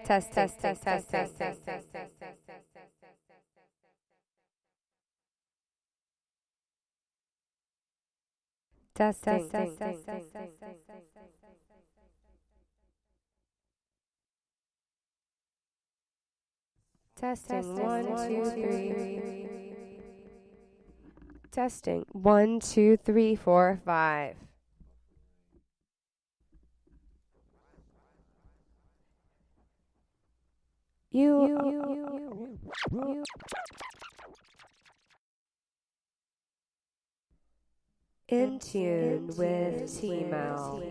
Testing, 1, 2, 3. Testing, 1, 2, 3, 4, 5. In tune with T-Mel.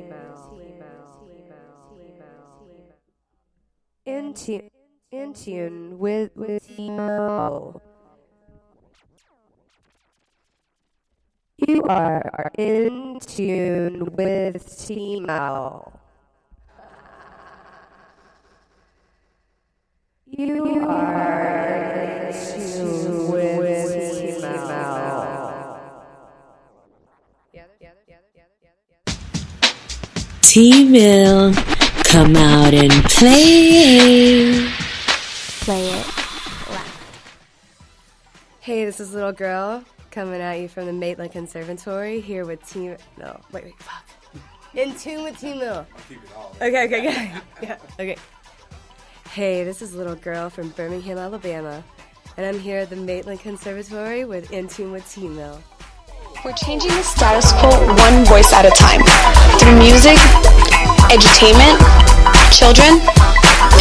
In tune with T-Mel. You are in tune with T-Mel. You are in tune with T-Mel. T-Mill, come out and play. Play it loud. Hey, this is Little Girl coming at you from the Maitland Conservatory here with fuck. In tune with T-Mill. Okay. Yeah, okay. Hey, this is Little Girl from Birminghams, Alabama, and I'm here at the Maitland Conservatory with In Tune with T-Mill. We're changing the status quo one voice at a time. Through music, edutainment, children,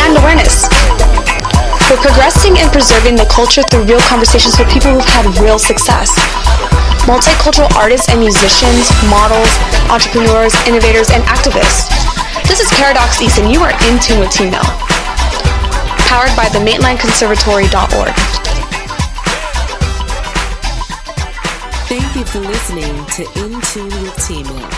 and awareness. We're progressing and preserving the culture through real conversations with people who've had real success. Multicultural artists and musicians, models, entrepreneurs, innovators, and activists. This is Paradox East, and you are in tune with T-Mill. Powered by the MaitlandConservatory.org. Thank you for listening to In Tune with T-Mill.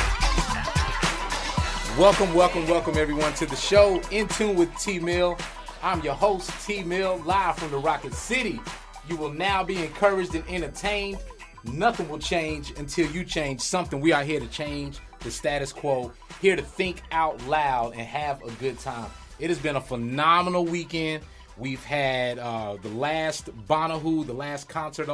Welcome everyone to the show, In Tune with T-Mill. I'm your host, T-Mill, live from the Rocket City. You will now be encouraged and entertained. Nothing will change until you change something. We are here to change the status quo, here to think out loud and have a good time. It has been a phenomenal weekend. We've had the last Bonnahoo, the last concerts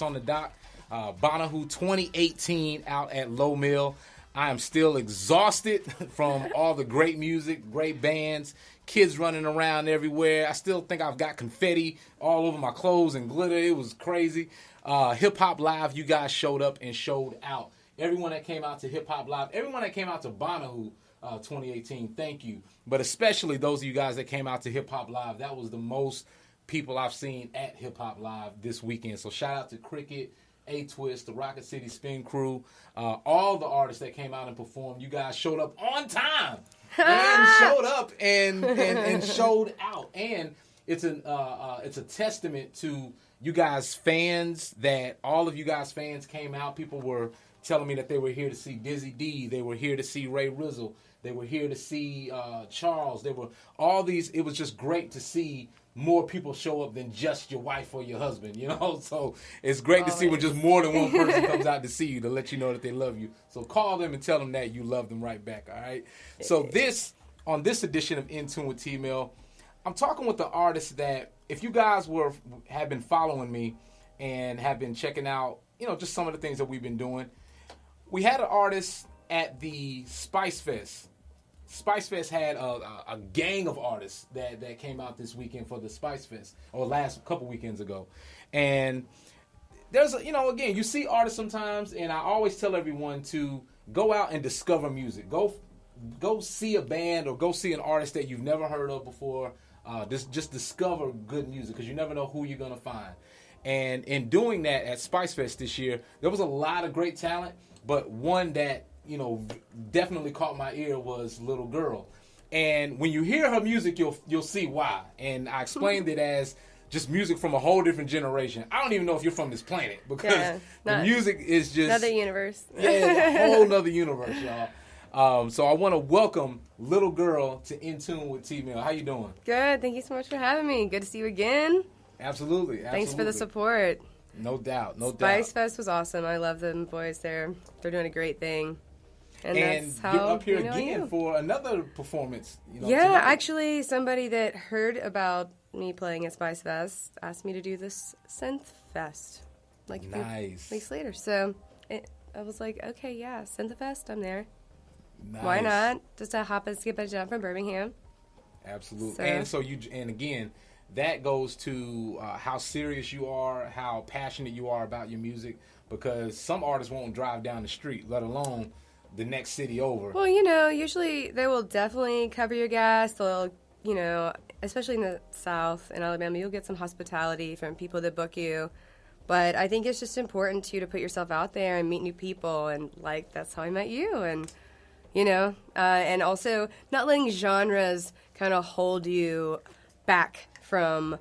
on the dock. Bonnahoo 2018 out at Low Mill. I am still exhausted from all the great music, great bands, kids running around everywhere. I still think I've got confetti all over my clothes and glitter. It was crazy. Hip Hop Live, you guys showed up and showed out. Everyone that came out to Hip Hop Live, everyone that came out to Bonnahoo 2018, thank you. But especially those of you guys that came out to Hip Hop Live, that was the most people I've seen at Hip Hop Live this weekend. So shout out to Cricket, A-Twist, the Rocket City Spin Crew, all the artists that came out and performed. You guys showed up on time and showed up and showed out. And it's a testament to you guys fans, that all of you guys fans came out. People were telling me that they were here to see Dizzy D. They were here to see Ray Rizzle. They were here to see Charles. They were all these. It was just great to see more people show up than just your wife or your husband, you know? So it's great to see when just more than one person comes out to see you, to let you know that they love you. So call them and tell them that you love them right back, all right? So on this edition of In Tune with T-Mill, I'm talking with the artist that, if you guys have been following me and have been checking out, just some of the things that we've been doing, we had an artist at the Spice Fest. Spice Fest had a gang of artists that came out this weekend for the Spice Fest, or last couple weekends ago. And there's, again, you see artists sometimes, and I always tell everyone to go out and discover music. Go see a band or go see an artist that you've never heard of before. Just discover good music, because you never know who you're going to find. And in doing that at Spice Fest this year, there was a lot of great talent, but one that definitely caught my ear was Little Girl. And when you hear her music, you'll see why. And I explained it as just music from a whole different generation. I don't even know if you're from this planet, because the music is just another universe. Yeah, it's a whole nother universe, y'all. So I want to welcome Little Girl to In Tune with T-Mill. How you doing? Good. Thank you so much for having me. Good to see you again. Absolutely. Thanks for the support. No doubt. Spice Fest was awesome. I love them boys there. They're doing a great thing. And that's how you're up here we know again you. for another performance. Yeah, tonight. actually, somebody that heard about me playing at Spice Fest asked me to do this Synth Fest, like a few weeks later. So I was like, okay, yeah, Synth Fest, I'm there. Nice. Why not? Just a hop and skip a jump from Birmingham. Absolutely. And again, that goes to how serious you are, how passionate you are about your music, because some artists won't drive down the street, let alone the next city over. Well, usually they will definitely cover your gas. They'll, especially in the South, in Alabama, you'll get some hospitality from people that book you. But I think it's just important to put yourself out there and meet new people. And, that's how I met you. And, and also not letting genres kind of hold you back from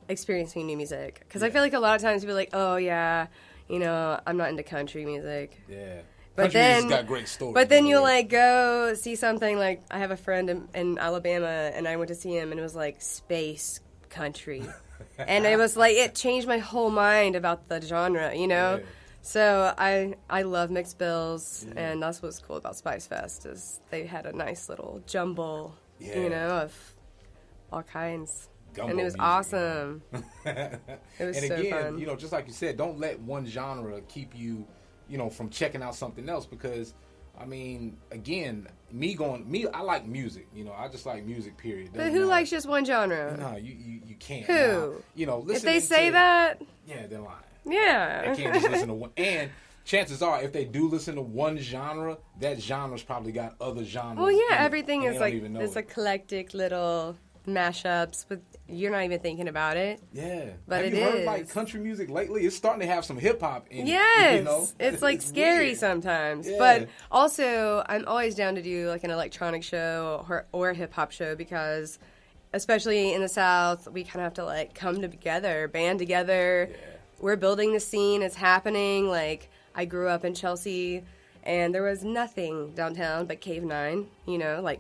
experiencing new music. Because I feel like a lot of times people are like, oh, yeah, I'm not into country music. Yeah. But country then, music's got great stories. But then you'll go see something I have a friend in Alabama, and I went to see him, and it was space country, and it was it changed my whole mind about the genre, Yeah. So I love mixed bills, and that's what's cool about Spice Fest is they had a nice little jumble, of all kinds. Gumbo and it was music, awesome. It was and so again, fun. just like you said, don't let one genre keep you, from checking out something else, because, again, I like music. I just like music, period. But who likes just one genre? No, you can't. Who? Now, if they say that, yeah, they're lying. Yeah. They can't just listen to one. And chances are, if they do listen to one genre, that genre's probably got other genres. Well, yeah, everything is it's eclectic little mashups, but you're not even thinking about it. Yeah. But have you heard country music lately? It's starting to have some hip hop in it. Yes. It's scary weird. Sometimes. Yeah. But also, I'm always down to do an electronic show or a hip hop show, because especially in the South, we kind of have to come together, band together. Yeah. We're building the scene. It's happening. I grew up in Chelsea, and there was nothing downtown but Cave 9, wow.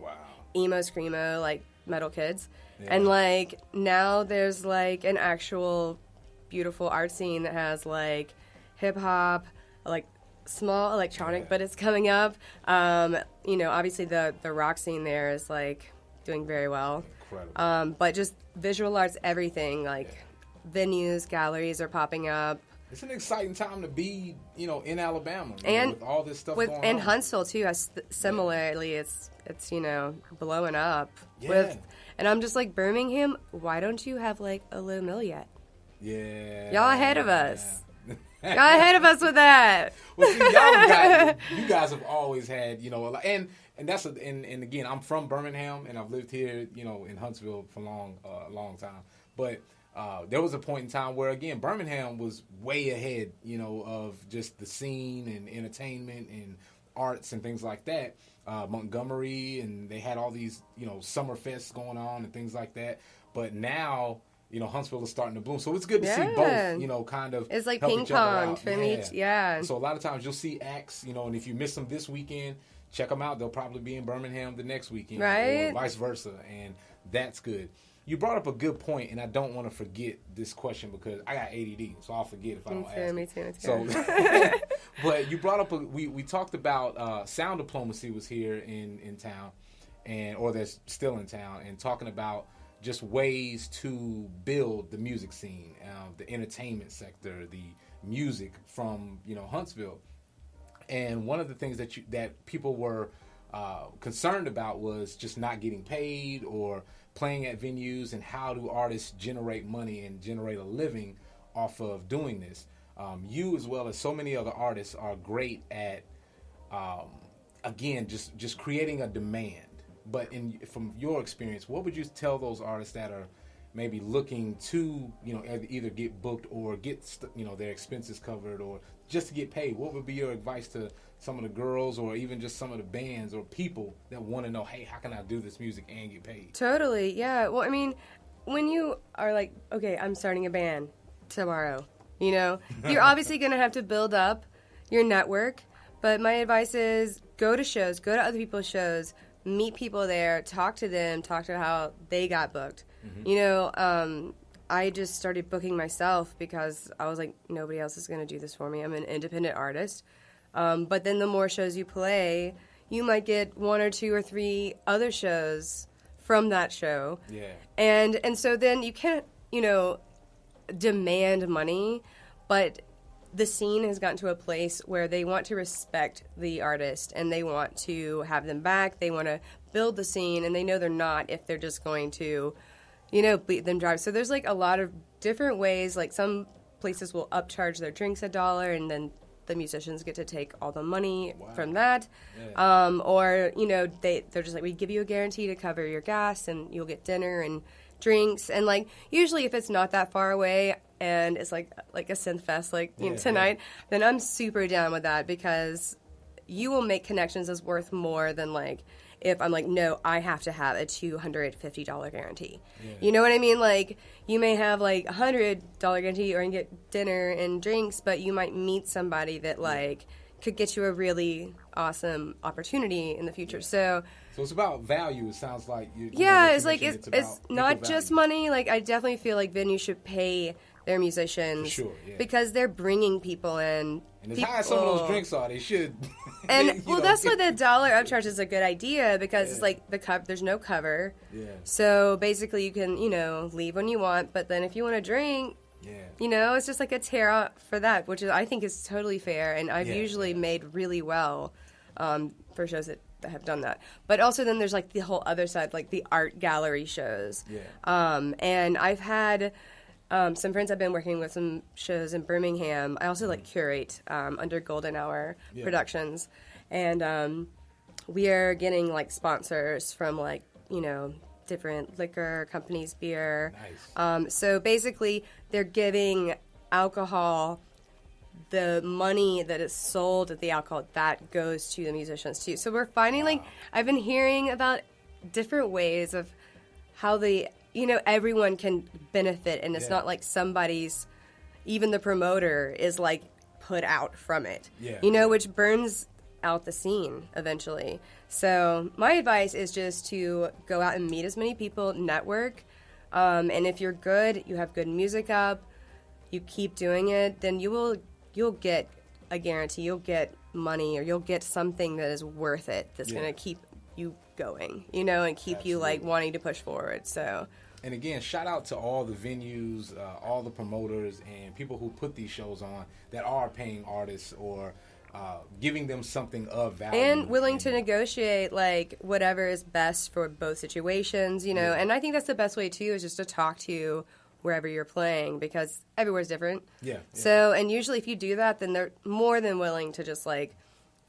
Emo, screamo, metal kids. Yeah. And now there's an actual beautiful art scene that has hip hop, small electronic, but it's coming up. Obviously the rock scene there is doing very well. Incredible. But just visual arts, everything venues, galleries are popping up. It's an exciting time to be, in Alabama, and with all this stuff going on. And Huntsville too. Similarly, it's blowing up. Yeah. And I'm just Birmingham. Why don't you have a Low Mill yet? Yeah. Y'all ahead of us. Y'all ahead of us with that. Well, see, you guys have always had, and that's and again, I'm from Birmingham, and I've lived here, in Huntsville for a long time. But there was a point in time where, again, Birmingham was way ahead, of just the scene and entertainment and arts and things like that. Montgomery, and they had all these, summer fests going on and things like that. But now, Huntsville is starting to bloom. So it's good to see both, kind of. It's like help ping each other pong out. for me. Yeah. So a lot of times you'll see acts, and if you miss them this weekend, check them out. They'll probably be in Birmingham the next weekend. Right. Or vice versa. And that's good. You brought up a good point, and I don't want to forget this question because I got ADD, so I'll forget if I don't ask. Me too. So, but you brought up we talked about sound diplomacy was here in town, or that's still in town, and talking about just ways to build the music scene, the entertainment sector, the music from Huntsville, and one of the things that people were concerned about was just not getting paid or playing at venues, and how do artists generate money and generate a living off of doing this. You, as well as so many other artists, are great at, again, just creating a demand. But from your experience, what would you tell those artists that are maybe looking to, either get booked or get, their expenses covered or just to get paid? What would be your advice to some of the girls or even just some of the bands or people that want to know, hey, how can I do this music and get paid? Totally, yeah. Well, when you are okay, I'm starting a band tomorrow, you're obviously going to have to build up your network. But my advice is go to shows, go to other people's shows, meet people there, talk to them, talk to how they got booked. Mm-hmm. I just started booking myself because I was nobody else is going to do this for me. I'm an independent artist. But then the more shows you play, you might get 1 or 2 or 3 other shows from that show. Yeah. And so then you can't, demand money, but the scene has gotten to a place where they want to respect the artist and they want to have them back. They want to build the scene, and they know they're not if they're just going to, beat them dry. So there's like a lot of different ways. Like some places will upcharge their drinks $1, and then the musicians get to take all the money from that. Yeah. Or, they're just like, we give you a guarantee to cover your gas, and you'll get dinner and drinks. And like usually if it's not that far away and it's like a synth fest tonight, then I'm super down with that, because you will make connections that's worth more than like if I'm like, no, I have to have a $250 guarantee. Yeah. You know what I mean? Like you may have like $100 guarantee or you can get dinner and drinks, but you might meet somebody that like could get you a really awesome opportunity in the future. So it's about value. It sounds like it's like it's not just money. Like I definitely feel like venues should pay their musicians, for sure, yeah, because they're bringing people in. And as high as some of those drinks are, they should. And that's why the $1 upcharge is a good idea, because it's like there's no cover. Yeah. So basically, you can leave when you want, but then if you want to drink. Yeah. It's just like a tear out for that, which I think is totally fair, and I've usually made really well for shows that have done that. But also then there's like the whole other side, like the art gallery shows. Yeah. And I've had some friends. I've been working with some shows in Birmingham. I also like curate under Golden Hour Productions, and we are getting like sponsors from like different liquor companies, beer. Nice. So basically, they're giving alcohol, the money that is sold at the alcohol, that goes to the musicians too. So we're finding like, I've been hearing about different ways of how everyone can benefit, and it's not like somebody's, even the promoter is like put out from it. Yeah. Which burns out the scene eventually. So my advice is just to go out and meet as many people, network, and if you're good, you have good music up, you keep doing it, then you'll get a guarantee, you'll get money, or you'll get something that is worth it, that's going to keep you going, and keep you like wanting to push forward. So. And again, shout out to all the venues, all the promoters, and people who put these shows on that are paying artists or giving them something of value. And willing to negotiate, like, whatever is best for both situations, Yeah. And I think that's the best way, too, is just to talk to wherever you're playing, because everywhere's different. Yeah. So, and usually if you do that, then they're more than willing to just, like,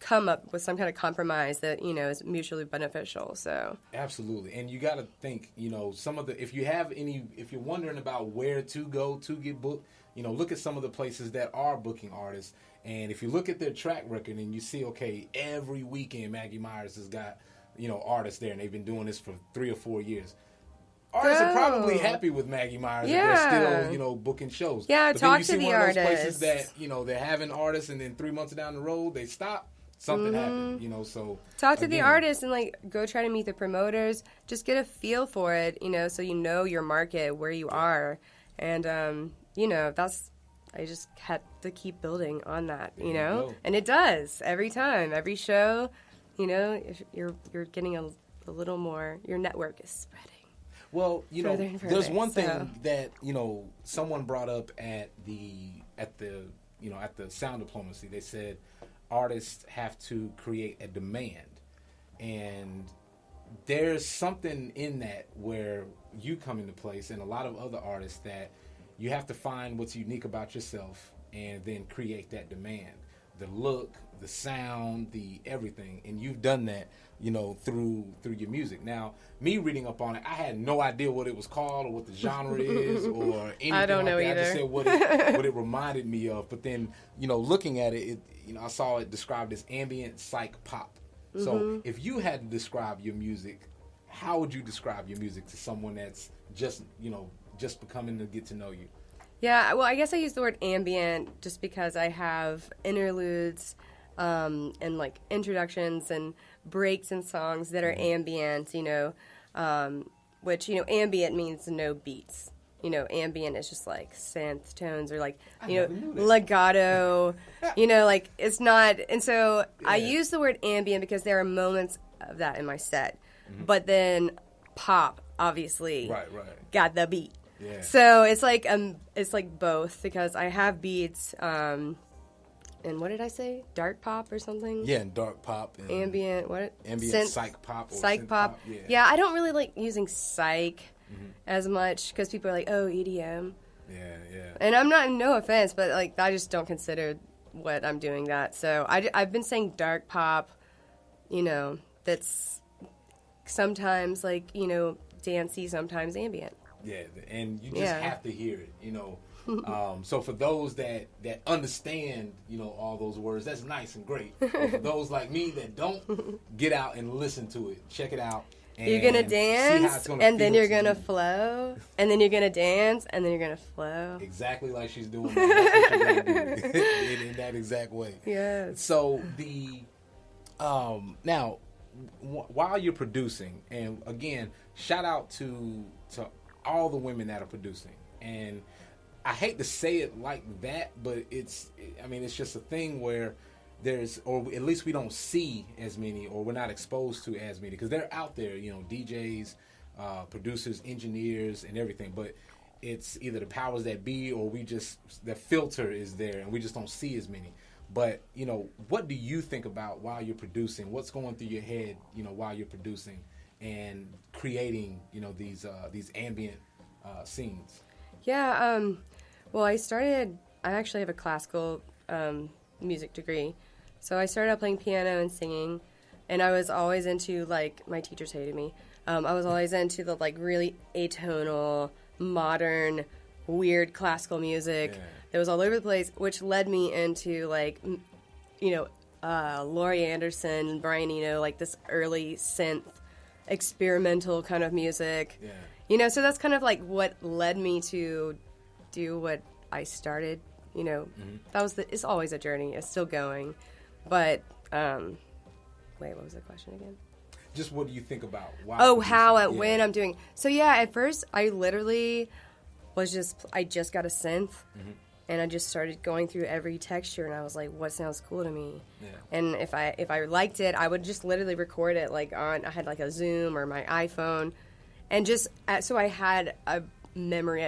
come up with some kind of compromise that, is mutually beneficial. So absolutely. And you got to think, some of the, if you're wondering about where to go to get booked, look at some of the places that are booking artists. And if you look at their track record and you see, okay, every weekend Maggie Myers has got, artists there, and they've been doing this for 3 or 4 years. Artists are probably happy with Maggie Myers if they're still, booking shows. Yeah, but talk then you to see the one of those artists. places that, they're having artists, and then 3 months down the road, they stop. Something happened, so... Talk to the artists and, like, go try to meet the promoters. Just get a feel for it, so you know your market, where you are. And, that's... I just had to keep building on that, And it does. Every time. Every show, if you're getting a little more... Your network is spreading. Well, there's one thing that, someone brought up at the sound diplomacy. They said... artists have to create a demand, and there's something in that where you come into place, and a lot of other artists, that you have to find what's unique about yourself and then create that demand, the look, the sound, the everything. And you've done that through your music. Now, me reading up on it, I had no idea what it was called or what the genre is or anything. I don't know either. I just said what it reminded me of. But then looking at it, I saw it described as ambient psych pop. Mm-hmm. So if you had to describe your music, how would you describe your music to someone that's just becoming to get to know you? Yeah, well, I guess I use the word ambient just because I have interludes and like introductions and breaks in songs that are ambient, which, ambient means no beats. ambient is just like synth tones or like, never knew that. legato, like it's not. And so I use the word ambient because there are moments of that in my set. But then pop, obviously, Right. got the beat. Yeah. So it's like both because I have beats, and what did I say? Dark pop or something? Yeah, and dark pop. And Ambient, what? Ambient psych pop. Or Psych synth pop. Yeah, I don't really like using psych as much because people are like, oh, EDM. Yeah. And I'm not, no offense, but like I just don't consider what I'm doing that. So I've been saying dark pop, that's sometimes like, dancey, sometimes ambient. Yeah, and you just have to hear it, So for those that understand, all those words, that's nice and great. But for those like me that don't, get out and listen to it. Check it out. And you're going to dance, and then you're going to you. flow, and then you're going to dance, and then you're going to flow. Exactly like she's doing that. That's what you're going to do in that exact way. Yes. So now, while you're producing, and again, shout out to all the women that are producing. And I hate to say it like that, but it's just a thing where there's, or at least we don't see as many, or we're not exposed to as many, because they're out there, DJs, producers, engineers, and everything. But it's either the powers that be, or the filter is there, and we just don't see as many. But, what do you think about while you're producing? What's going through your head, while you're producing and creating, these ambient scenes? Yeah, well, I actually have a classical music degree. So I started out playing piano and singing, and I was always into, like, my teachers hated me. I was always into the, like, really atonal, modern, weird classical music that was all over the place, which led me into, like, Laurie Anderson and Brian Eno, like this early synth, experimental kind of music. Yeah. So that's kind of, like, what led me to do what I started. It's always a journey. It's still going. But, wait, what was the question again? Just what do you think about? When I'm doing. So, yeah, at first, I literally I just got a synth, and I just started going through every texture, and I was like, what sounds cool to me? Yeah. And if I liked it, I would just literally record it, like, I had, like, a Zoom or my iPhone, and just, so I had a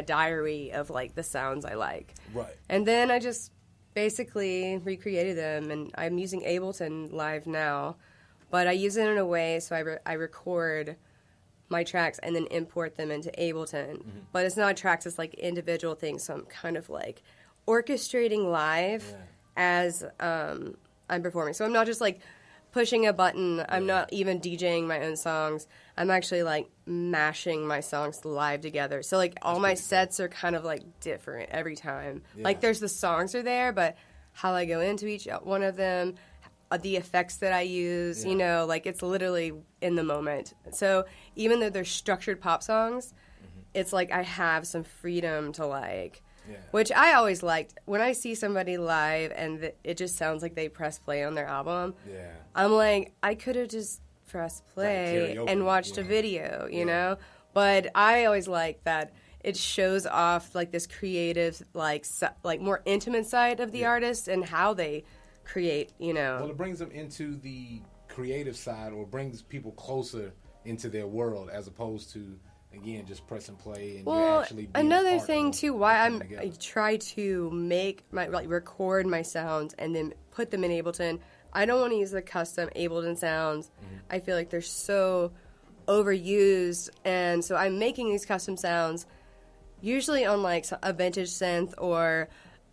diary of, like, the sounds I like. Right. And then I just basically recreated them, and I'm using Ableton Live now, but I use it in a way so I record my tracks and then import them into Ableton. But it's not tracks, it's like individual things, so I'm kind of like orchestrating live as I'm performing. So I'm not just like pushing a button, I'm not even DJing my own songs. I'm actually like mashing my songs live together. So like all my sets are kind of like different every time. Yeah. Like the songs are there, but how I go into each one of them, the effects that I use, like it's literally in the moment. So even though they're structured pop songs, it's like I have some freedom to like, which I always liked. When I see somebody live and it just sounds like they press play on their album, I'm like, I could have just pressed play and watched a video, you know? But I always like that it shows off like this creative, like more intimate side of the artist and how they create, Well, it brings them into the creative side, or brings people closer into their world, as opposed to, again, just press and play. And you're actually being another thing too, why I try to make record my sounds and then put them in Ableton. I don't want to use the custom Ableton sounds. I feel like they're so overused, and so I'm making these custom sounds, usually on like a vintage synth or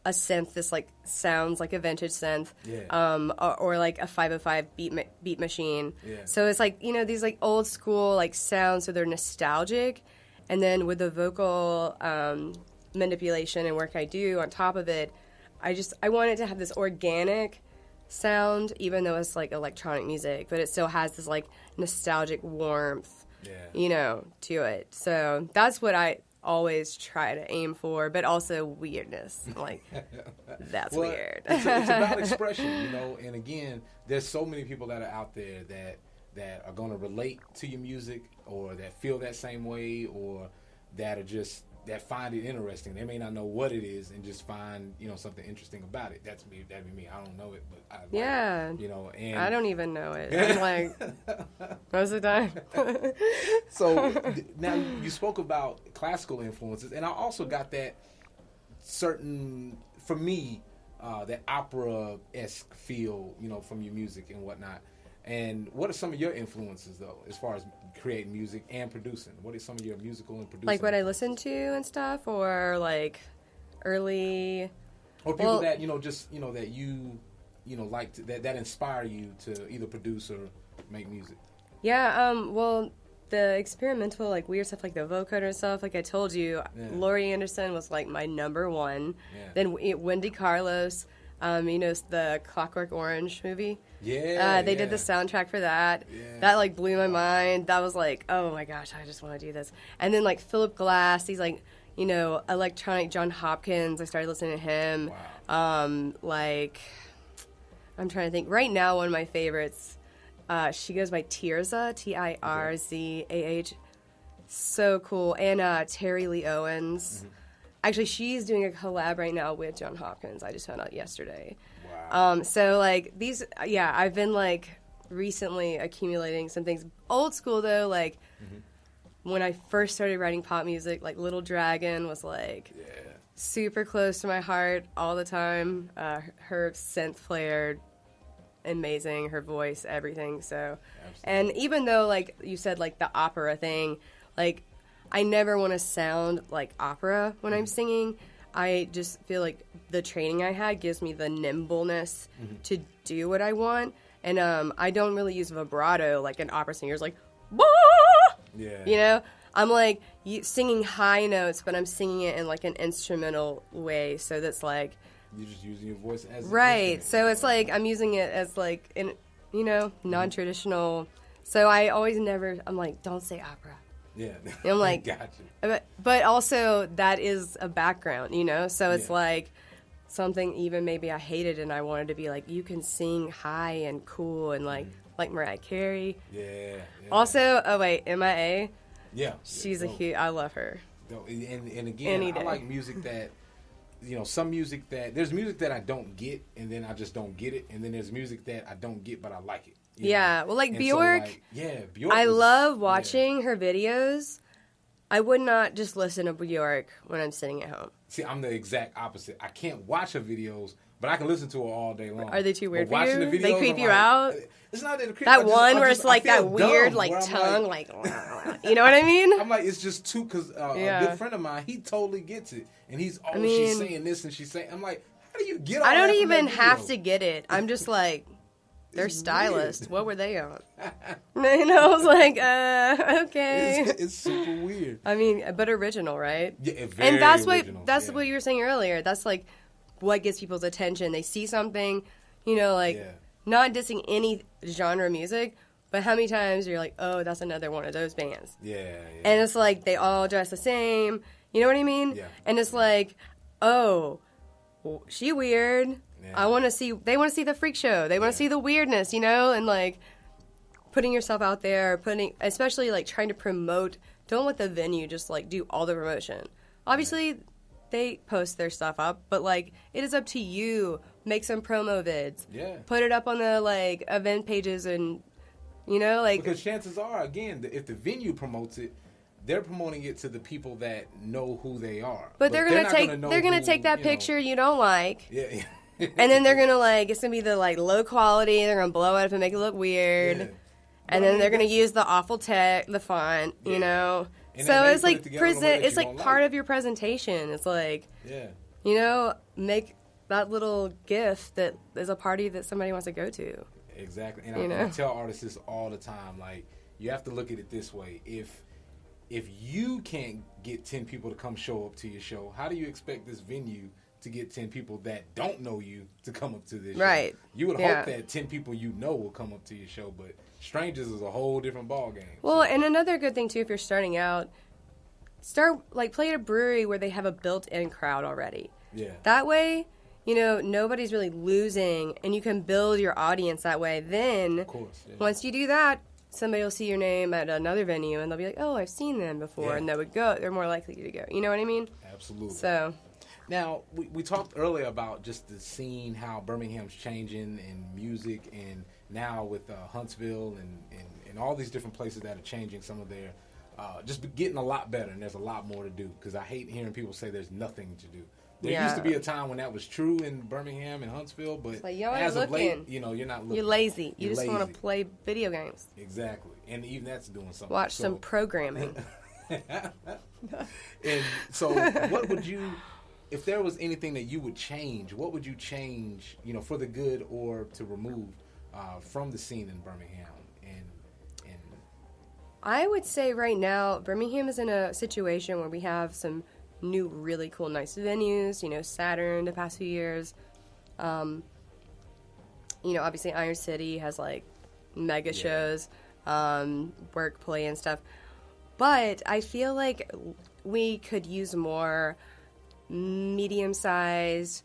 a synth that's like sounds like a vintage synth, or like a 505 beat machine. So it's like, these like old school like sounds, so they're nostalgic, and then with the vocal manipulation and work I do on top of it, I want it to have this organic sound, even though it's like electronic music, but it still has this like nostalgic warmth, to it. So that's what I always try to aim for, but also weirdness. Like, that's weird. It's about expression, and again, there's so many people that are out there that are going to relate to your music, or that feel that same way, or that are just that find it interesting. They may not know what it is and just find, something interesting about it. That'd be me. I don't know it, but I like it, and I don't even know it. I'm like, most of the time. So now you spoke about classical influences, and I also got that certain, for me, that opera-esque feel, from your music and whatnot. And what are some of your influences, though, as far as creating music and producing? What are some of your musical and producing? Like what I listen to and stuff, or like early... Or people that, that you, like, that inspire you to either produce or make music? Yeah, well, the experimental, like, weird stuff, like the vocoder and stuff, like I told you, Laurie Anderson was, like, my number one. Yeah. Then Wendy Carlos, the Clockwork Orange movie. Yeah, they did the soundtrack for that. Yeah. That, like, blew my mind. That was like, oh, my gosh, I just want to do this. And then, like, Philip Glass, he's, like, electronic John Hopkins. I started listening to him. Wow. Like, I'm trying to think. Right now, one of my favorites, she goes by Tirzah, Tirzah. So cool. And Terry Lee Owens. Mm-hmm. Actually, she's doing a collab right now with John Hopkins. I just found out yesterday. Wow. So, like, I've been, like, recently accumulating some things. Old school, though, like, when I first started writing pop music, like, Little Dragon was, like, super close to my heart all the time. Her synth player, amazing. Her voice, everything. So, and even though, like, you said, like, the opera thing, like, I never want to sound like opera when I'm singing. I just feel like the training I had gives me the nimbleness to do what I want. And I don't really use vibrato like an opera singer's like, bah! Yeah. I'm like singing high notes, but I'm singing it in like an instrumental way. So that's like... You're just using your voice as right. So it's like I'm using it as like, non-traditional. So I always I'm like, don't say opera. Yeah. And I'm like, gotcha. But also that is a background, so it's like something even maybe I hated and I wanted to be like, you can sing high and cool and like Mariah Carey. Yeah. Also, MIA. Yeah. She's a huge, I love her. And again, I like music that, some music that, there's music that I don't get and then I just don't get it. And then there's music that I don't get but I like it. Well, like Bjork, Bjork. I love watching her videos. I would not just listen to Bjork when I'm sitting at home. See, I'm the exact opposite. I can't watch her videos, but I can listen to her all day long. Are they too weird for you? The videos, they creep you out? It's not that it creep. That one where it's like that weird, like tongue, like you know what I mean? I'm like, it's just too, because a good friend of mine, he totally gets it, and he's she's saying this and she's saying, I'm like, how do you get all that? I don't even have to get it. I'm just like. They're stylists. What were they on? I was like, okay. It's super weird. I mean, but original, right? Yeah, very and that's original. That's what you were saying earlier. That's like what gets people's attention. They see something, not dissing any genre of music, but how many times you're like, oh, that's another one of those bands. Yeah. And it's like they all dress the same. You know what I mean? Yeah. And it's like, oh, she weird. Yeah. They want to see the freak show. They want to see the weirdness, and like putting yourself out there, especially like trying to promote. Don't let the venue just like do all the promotion. Obviously, they post their stuff up, but like it is up to you. Make some promo vids. Yeah. Put it up on the like event pages and, because chances are, again, if the venue promotes it, they're promoting it to the people that know who they are. But they're gonna take that picture you don't like. Yeah. And then they're gonna it's gonna be the like low quality. They're gonna blow it up and make it look weird. Yeah. And then they're gonna use the awful the font, And so it's like it's like part of your presentation. It's like, make that little gift that is a party that somebody wants to go to. Exactly. And I tell artists this all the time. Like, you have to look at it this way. If you can't get 10 people to come show up to your show, how do you expect this venue to get 10 people that don't know you to come up to this show? Right. You would hope that 10 people will come up to your show, but strangers is a whole different ballgame. Well, and another good thing, too, if you're starting out, play at a brewery where they have a built-in crowd already. Yeah. That way, nobody's really losing, and you can build your audience that way. Then, of course, once you do that, somebody will see your name at another venue and they'll be like, oh, I've seen them before, and they would go. They're more likely to go. You know what I mean? Absolutely. So, now we talked earlier about just the scene, how Birmingham's changing in music, and now with Huntsville and all these different places that are changing some of their just getting a lot better, and there's a lot more to do. Because I hate hearing people say there's nothing to do. There used to be a time when that was true in Birmingham and Huntsville, but like, as of late, you're not looking. You're lazy. You just want to play video games. Exactly. And even that's doing something. Watch some programming. And so what would you, if there was anything that you would change, what would you change, for the good or to remove from the scene in Birmingham? And I would say right now, Birmingham is in a situation where we have some new really cool nice venues, Saturn the past few years, obviously Iron City has like mega shows, work play and stuff, but I feel like we could use more medium-sized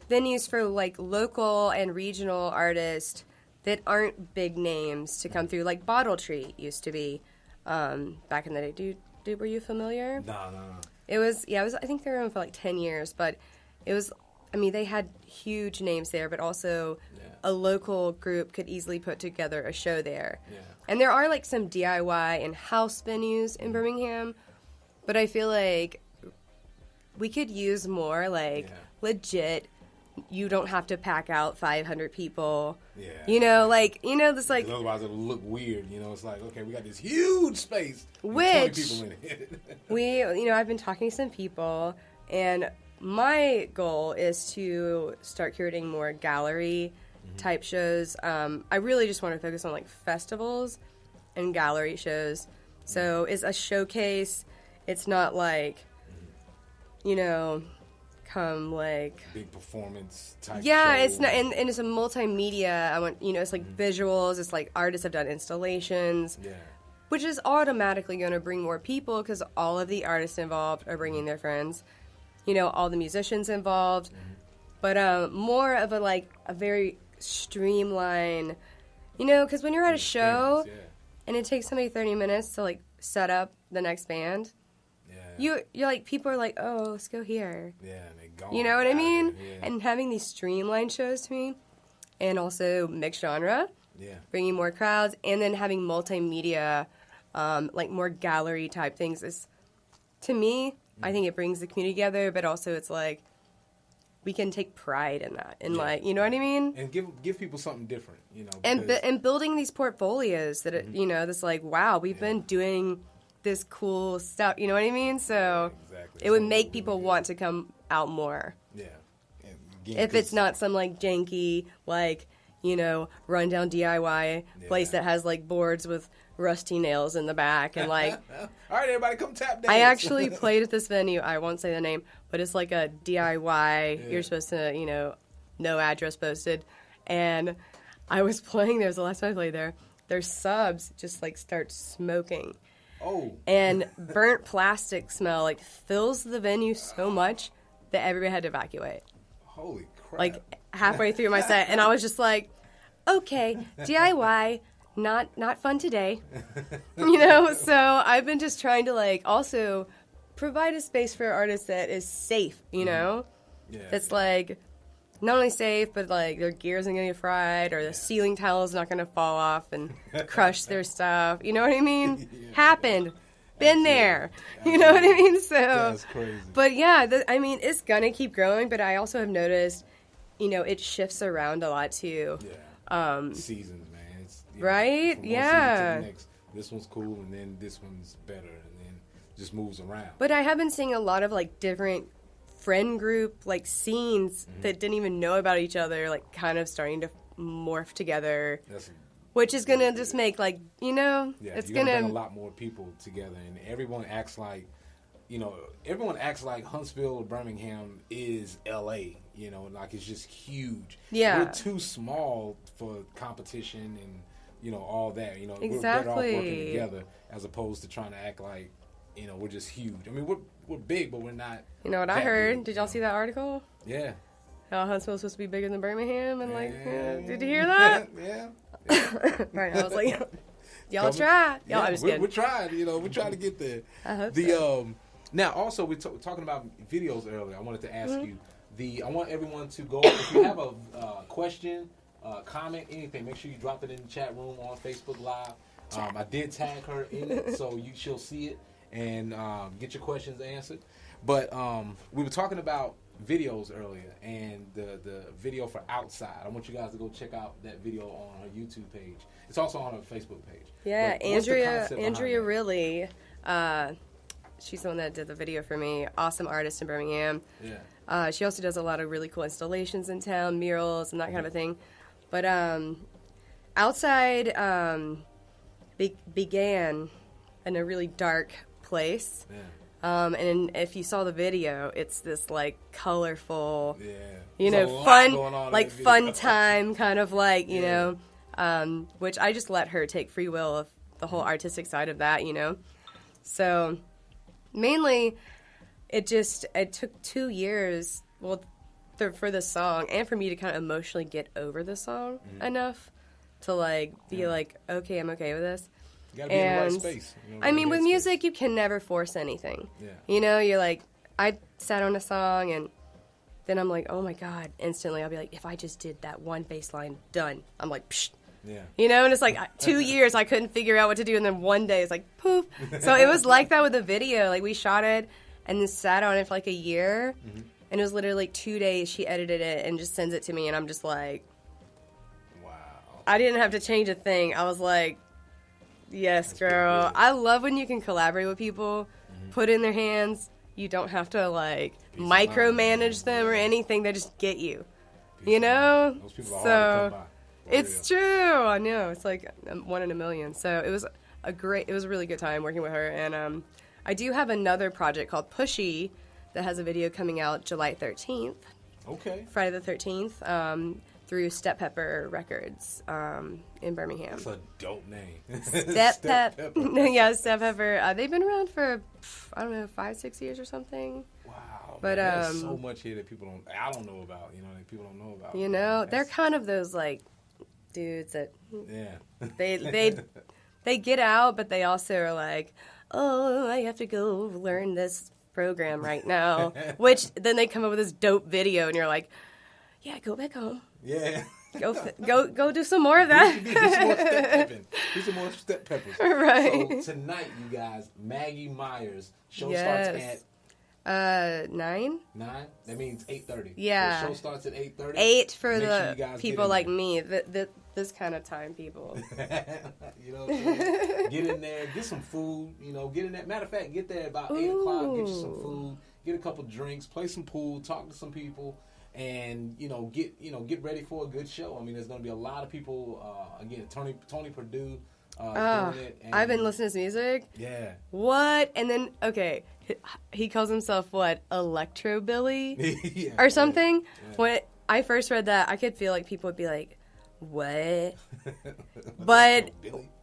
venues for like local and regional artists that aren't big names to come through, like Bottle Tree used to be back in the day. Were you familiar? No. It was, I think they were on for like 10 years, but it was, they had huge names there, but also a local group could easily put together a show there. Yeah. And there are like some DIY and house venues in Birmingham, but I feel like we could use more legit, you don't have to pack out 500 people. Yeah. This like... Otherwise it'll look weird, it's like, okay, we got this huge space with 20 people in it. I've been talking to some people, and my goal is to start curating more gallery type shows. I really just want to focus on like festivals and gallery shows. So it's a showcase. It's not like, come like big performance type show. It's not, and it's a multimedia. I want, it's like visuals. It's like artists have done installations, which is automatically going to bring more people because all of the artists involved are bringing their friends, all the musicians involved, but more of a very streamlined, because when you're at a show and it takes somebody 30 minutes to like set up the next band. You're like, people are like, oh, let's go here. Yeah, and they go. You know what I mean? Yeah. And having these streamlined shows to me, and also mixed genre, bringing more crowds, and then having multimedia, like more gallery type things is, to me, I think it brings the community together, but also it's like, we can take pride in that, and like, you know what I mean? And give people something different, And building these portfolios that, that's like, wow, we've been doing this cool stuff, you know what I mean? So it would make people want to come out more. Yeah. If it's not some like janky, like, rundown DIY place that has like boards with rusty nails in the back and like. All right, everybody, come tap dance. I actually played at this venue. I won't say the name, but it's like a DIY. Yeah. You're supposed to, no address posted, and I was playing there. It was the last time I played there. Their subs just like start smoking. Oh. And burnt plastic smell like fills the venue so much that everybody had to evacuate. Holy crap. Like halfway through my set, and I was just like, okay, DIY, not fun today. So I've been just trying to like also provide a space for artists that is safe, Yeah. That's like not only safe, but like their gear isn't going to get fried, or the ceiling tile is not going to fall off and crush their stuff. You know what I mean? Happened. Been there. You know what I mean? So that's crazy. But yeah, it's going to keep growing, but I also have noticed, it shifts around a lot too. Yeah. Seasons, man. It's, right? From one yeah. season to the next. This one's cool, and then this one's better, and then just moves around. But I have been seeing a lot of like different friend group like scenes that didn't even know about each other, like kind of starting to morph together, which is gonna just make like it's gonna bring a lot more people together, and everyone acts like Huntsville or Birmingham is LA, like it's just huge. Yeah, we're too small for competition and all that. Exactly. We're better off working together as opposed to trying to act like we're just huge. I mean, we're big, but we're not. You know what I heard? Big, Did y'all see that article? Yeah. How Huntsville's supposed to be bigger than Birmingham, and did you hear that? Yeah. Right. I was like, Y'all try. Y'all, I'm just kidding. We're trying. We're trying to get there. I hope so. Now, also, we talking about videos earlier. I wanted to ask you. I want everyone to go. If you have a question, comment, anything, make sure you drop it in the chat room on Facebook Live. I did tag her in it, so she'll see it and get your questions answered. But we were talking about videos earlier, and the video for Outside. I want you guys to go check out that video on her YouTube page. It's also on her Facebook page. Yeah, but Andrea really, she's the one that did the video for me. Awesome artist in Birmingham. Yeah. She also does a lot of really cool installations in town, murals and that kind of thing. But Outside began in a really dark place. Yeah. And if you saw the video, it's this like colorful, fun time kind of like, you know, which I just let her take free will of the whole artistic side of that, So mainly it took 2 years, for the song and for me to kind of emotionally get over the song enough to like be like, okay, I'm okay with this. You gotta be in the right space. I mean, with music, you can never force anything. Yeah. You're like, I sat on a song and then I'm like, oh my God, instantly I'll be like, if I just did that one bass line, done. I'm like, psh. Yeah. And it's like 2 years I couldn't figure out what to do, and then one day it's like, poof. So it was like that with the video. Like, we shot it and then sat on it for like a year, and it was literally like 2 days she edited it and just sends it to me, and I'm just like, wow. I didn't have to change a thing. I was like, yes, girl. I love when you can collaborate with people, put in their hands. You don't have to like micromanage them or anything. They just get you. Those people are hard to come by. It's true. I know. It's like 1 in a million. So it was a really good time working with her. And I do have another project called Pushy that has a video coming out July 13th. Okay. Friday the 13th. Through Step Pepper Records in Birmingham. That's a dope name. Step Pepper. Yeah, Step Pepper. They've been around for, 5-6 years or something. Wow. But there's so much here that I don't know about, that people don't know about. They're kind of those like dudes that yeah. they get out, but they also are like, oh, I have to go learn this program right now. Which then they come up with this dope video, and you're like, yeah, go back home. Yeah. Go do some more of that. Do some more Step Peppers. Right. So tonight, you guys, Maggie Myers. Show starts at 9. 9. That means 8:30. Yeah. So the show starts at 8:30. 8 for Make the sure people like me. This kind of time people. You know what I'm saying? Get in there, get some food. Get in there. Matter of fact, get there about 8 o'clock. Get you some food. Get a couple drinks. Play some pool. Talk to some people. And get ready for a good show. I mean, there's going to be a lot of people. Again, Tony Perdue doing it. And I've been listening to his music. Yeah. What? And then he calls himself what? Electro Billy yeah, or something. Yeah. When I first read that, I could feel like people would be like, "What?" But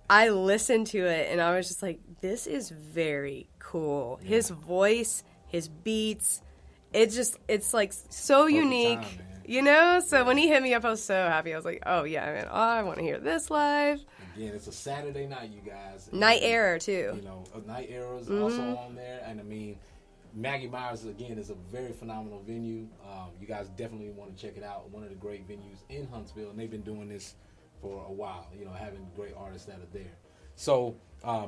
I listened to it and I was just like, "This is very cool." Yeah. His voice, his beats. It's like so perfect unique, time, So when he hit me up, I was so happy. I was like, oh yeah, man, I want to hear this live. Again, it's a Saturday night, you guys. Night Error too. Night Error is also on there, and I mean, Maggie Myers again is a very phenomenal venue. You guys definitely want to check it out. One of the great venues in Huntsville, and they've been doing this for a while. Having great artists that are there. So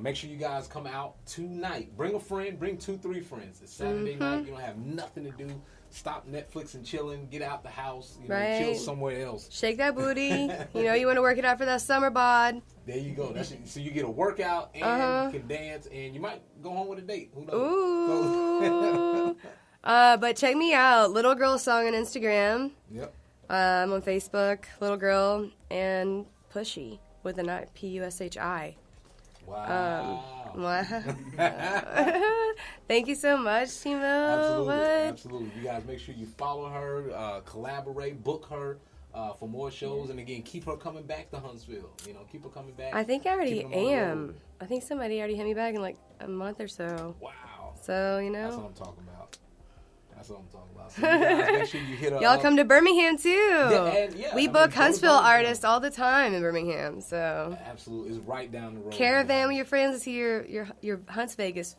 make sure you guys come out tonight. Bring a friend. Bring 2-3 friends. It's Saturday night. You don't have nothing to do. Stop Netflix and chilling. Get out the house. Chill somewhere else. Shake that booty. You want to work it out for that summer bod. There you go. So you get a workout and you can dance, and you might go home with a date. Who knows? Ooh. But check me out. Little Girl Song on Instagram. Yep. I'm on Facebook. Little Girl and Pushy with an I. Pushi. Wow. Thank you so much, Timo. Absolutely. You guys make sure you follow her, collaborate, book her for more shows, and again, keep her coming back to Huntsville. Keep her coming back. I think I already am. I think somebody already hit me back in like a month or so. Wow. So, That's what I'm talking about. That's what I'm talking about. So you guys make sure you hit up. Y'all come to Birmingham too. We book Huntsville artists all the time in Birmingham. So absolutely, it's right down the road. Caravan with your friends to see your Hunts Vegas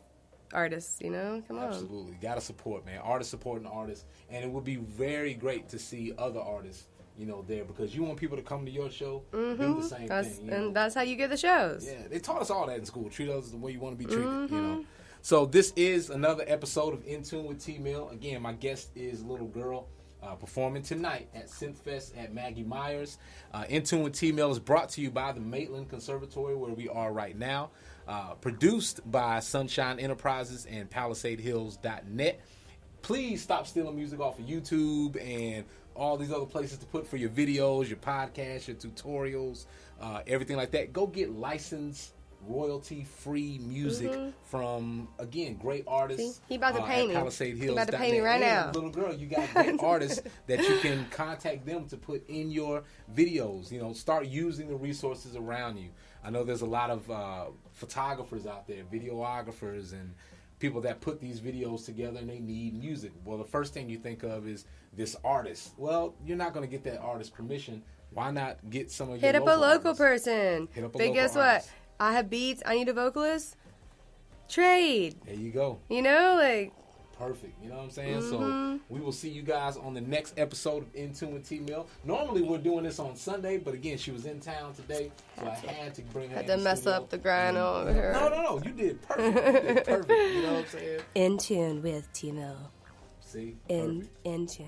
artists. You know, come on. Absolutely, gotta support, man. Artists supporting artists, and it would be very great to see other artists, you know, there, because you want people to come to your show, do the same thing. And that's how you get the shows. Yeah, they taught us all that in school. Treat others the way you want to be treated, you know. So this is another episode of In Tune with T-Mill. Again, my guest is Little Girl, performing tonight at Synthfest at Maggie Myers. In Tune with T-Mill is brought to you by the Maitland Conservatory, where we are right now. Produced by Sunshine Enterprises and PalisadeHills.net. Please stop stealing music off of YouTube and all these other places to put for your videos, your podcasts, your tutorials, everything like that. Go get licensed, royalty-free music from, again, great artists. See? He about to pay me. He about to pay me right now. Little girl, you got great artists that you can contact them to put in your videos. You know, start using the resources around you. I know there's a lot of photographers out there, videographers, and people that put these videos together, and they need music. Well, the first thing you think of is this artist. Well, you're not going to get that artist's permission. Why not get some of your local person? Hit up a but local guess artist. what? I have beats. I need a vocalist. Trade. There you go. You know, like. Perfect. You know what I'm saying? So we will see you guys on the next episode of In Tune with T-Mill. Normally we're doing this on Sunday, but again, she was in town today, so I had to bring her. Had to mess up the grind over her. No. You did perfect. You did perfect. You know what I'm saying? In Tune with T-Mill. See? In tune.